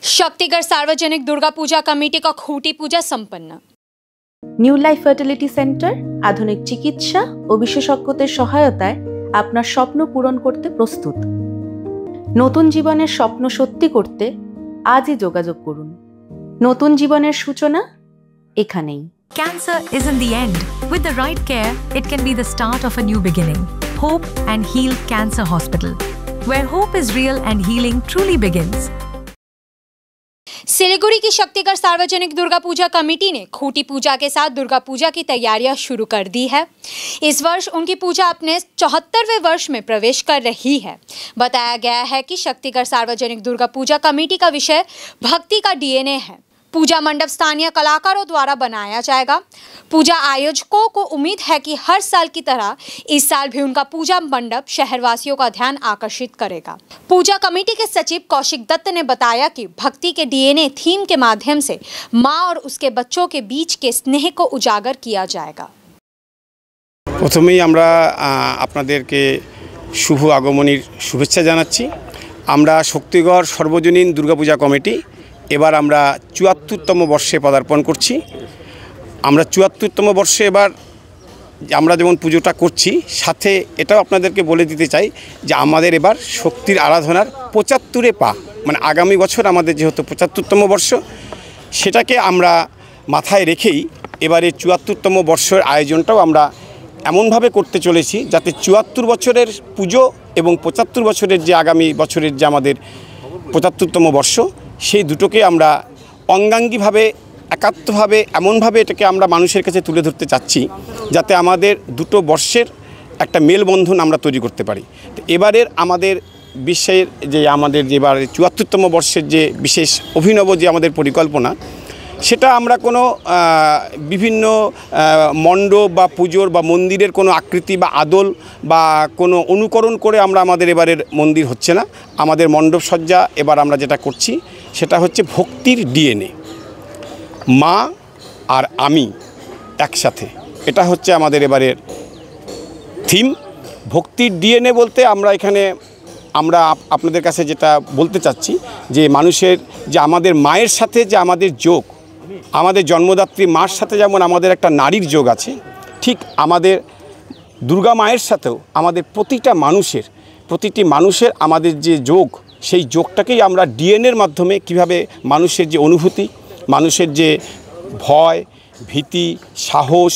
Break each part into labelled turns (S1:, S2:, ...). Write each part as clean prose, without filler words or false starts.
S1: शक्तिगढ़ सार्वजनिक दुर्गा पूजा कमेटी का खूंटी पूजा संपन्न।
S2: নিউ লাইফ ফার্টিলিটি সেন্টার আধুনিক চিকিৎসা ও বিশেষজ্ঞদের সহায়তায় আপনার স্বপ্ন পূরণ করতে প্রস্তুত। নতুন জীবনের স্বপ্ন সত্যি করতে আজই যোগাযোগ করুন। নতুন জীবনের সূচনা এখানেই।
S3: Cancer isn't the end. With the right care, it can be the start of a new beginning. Hope and Heal Cancer Hospital, where hope is real and healing truly begins.
S1: Siliguri की शक्तिगढ़ सार्वजनिक दुर्गा पूजा कमेटी ने खूंटी पूजा के साथ दुर्गा पूजा की तैयारियां शुरू कर दी है। इस वर्ष उनकी पूजा अपने 74वें वर्ष में प्रवेश कर रही है। बताया गया है कि शक्तिगढ़ सार्वजनिक दुर्गा पूजा कमेटी का विषय भक्ति का डीएनए है। पूजा मंडप स्थानीय कलाकारों द्वारा बनाया जाएगा। पूजा आयोजकों को उम्मीद है कि हर साल की तरह इस साल भी उनका पूजा मंडप शहरवासियों का ध्यान आकर्षित करेगा। पूजा कमेटी के सचिव कौशिक दत्त ने बताया कि भक्ति के डीएनए थीम के माध्यम से मां और उसके बच्चों के बीच के स्नेह को उजागर किया जाएगा।
S4: प्रथमेই আমরা আপনাদেরকে শুভ আগমনের শুভেচ্ছা জানাচ্ছি। আমরা শক্তিগড় সর্বজনীন দুর্গাপূজা কমিটি এবার আমরা ৭৪তম বর্ষে পদার্পণ করছি। আমরা ৭৪তম বর্ষে এবার আমরা যেমন পুজোটা করছি, সাথে এটাও আপনাদেরকে বলে দিতে চাই যে আমাদের এবার শক্তির আরাধনার ৭৫ পা, মানে আগামী বছর আমাদের যেহেতু ৭৫তম বর্ষ, সেটাকে আমরা মাথায় রেখেই এবারে ৭৪তম বর্ষের আয়োজনটাও আমরা এমনভাবে করতে চলেছি যাতে ৭৪ বছরের পুজো এবং ৭৫ বছরের যে আগামী বছরের যে আমাদের ৭৫তম বর্ষ, সেই দুটোকে আমরা অঙ্গাঙ্গিভাবে একাত্মভাবে এমনভাবে এটাকে আমরা মানুষের কাছে তুলে ধরতে চাচ্ছি যাতে আমাদের দুটো বর্ষের একটা মেলবন্ধন আমরা তৈরি করতে পারি। তো এবারের আমাদের বিশ্বের যে আমাদের যেবার ৭৪তম বর্ষের যে বিশেষ অভিনব যে আমাদের পরিকল্পনা, সেটা আমরা কোনো বিভিন্ন মণ্ডপ বা পুজোর বা মন্দিরের কোনো আকৃতি বা আদল বা কোনো অনুকরণ করে আমরা আমাদের এবারের মন্দির হচ্ছে না। আমাদের মণ্ডপ সজ্জা এবার আমরা যেটা করছি সেটা হচ্ছে ভক্তির ডিএনএ, মা আর আমি একসাথে, এটা হচ্ছে আমাদের এবারের থিম। ভক্তির ডিএনএ বলতে আমরা এখানে আমরা আপনাদের কাছে যেটা বলতে চাচ্ছি যে মানুষের যে আমাদের মায়ের সাথে যে আমাদের যোগ, আমাদের জন্মদাত্রী মার সাথে যেমন আমাদের একটা নারীর যোগ আছে, ঠিক আমাদের দুর্গা মায়ের সাথেও আমাদের প্রতিটি মানুষের আমাদের যে যোগ, সেই যোগটাকেই আমরা ডিএনএর মাধ্যমে কিভাবে মানুষের যে অনুভূতি, মানুষের যে ভয়, ভীতি, সাহস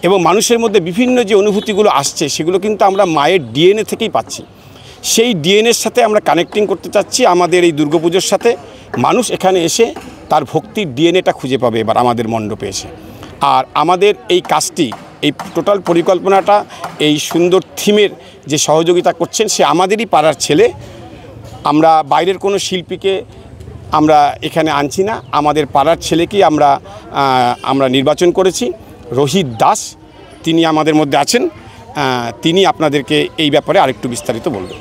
S4: এবং মানুষের মধ্যে বিভিন্ন যে অনুভূতিগুলো আসছে সেগুলো কিন্তু আমরা মায়ের ডিএনএ থেকেই পাচ্ছি। সেই ডিএনএর সাথে আমরা কানেক্টিং করতে চাচ্ছি আমাদের এই দুর্গাপুজোর সাথে। মানুষ এখানে এসে তার ভক্তির ডিএনএটা খুঁজে পাবে এবার আমাদের মণ্ডপে এসে। আর আমাদের এই কাজটি, এই টোটাল পরিকল্পনাটা, এই সুন্দর থিমের যে সহযোগিতা করছেন সে আমাদেরই পাড়ার ছেলে। আমরা বাইরের কোনো শিল্পীকে আমরা এখানে আনছি না, আমাদের পাড়ার ছেলেকেই আমরা নির্বাচন করেছি। রোহিত দাস তিনি আমাদের মধ্যে আছেন, তিনি আপনাদেরকে এই ব্যাপারে আরেকটু বিস্তারিত বলবেন।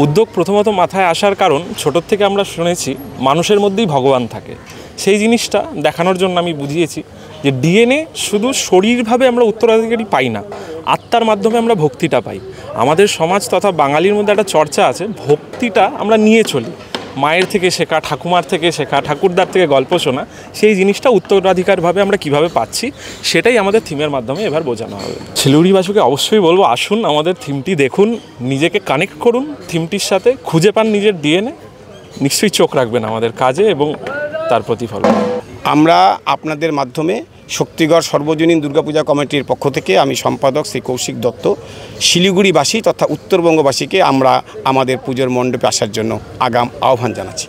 S5: উদ্যোগ প্রথমত মাথায় আসার কারণ, ছোটোর থেকে আমরা শুনেছি মানুষের মধ্যেই ভগবান থাকে। সেই জিনিসটা দেখানোর জন্য আমি বুঝিয়েছি যে ডিএনএ শুধু শরীরভাবে আমরা উত্তরাধিকারী পাই না, আত্মার মাধ্যমে আমরা ভক্তিটা পাই। আমাদের সমাজ তথা বাঙালির মধ্যে একটা চর্চা আছে, ভক্তিটা আমরা নিয়ে চলি, মায়ের থেকে শেখা, ঠাকুমার থেকে শেখা, ঠাকুরদার থেকে গল্প শোনা, সেই জিনিসটা উত্তরাধিকারভাবে আমরা কিভাবে পাচ্ছি সেটাই আমাদের থিমের মাধ্যমে এবার বোঝানো হবে। শিলিগুড়িবাসীকে অবশ্যই বলবো, আসুন আমাদের থিমটি দেখুন, নিজেকে কানেক্ট করুন থিমটির সাথে, খুঁজে পান নিজের ডিএনএ, নিশ্চয়ই চোখ রাখবেন আমাদের কাজে এবং তার প্রতিফলন।
S4: আমরা আপনাদের মাধ্যমে শক্তিগড় সর্বজনীন দুর্গাপূজা কমিটির পক্ষ থেকে আমি সম্পাদক শ্রী কৌশিক দত্ত শিলিগুড়িবাসী তথা উত্তরবঙ্গবাসীকে আমরা আমাদের পুজোর মণ্ডপে আসার জন্য আগাম আহ্বান জানাচ্ছি।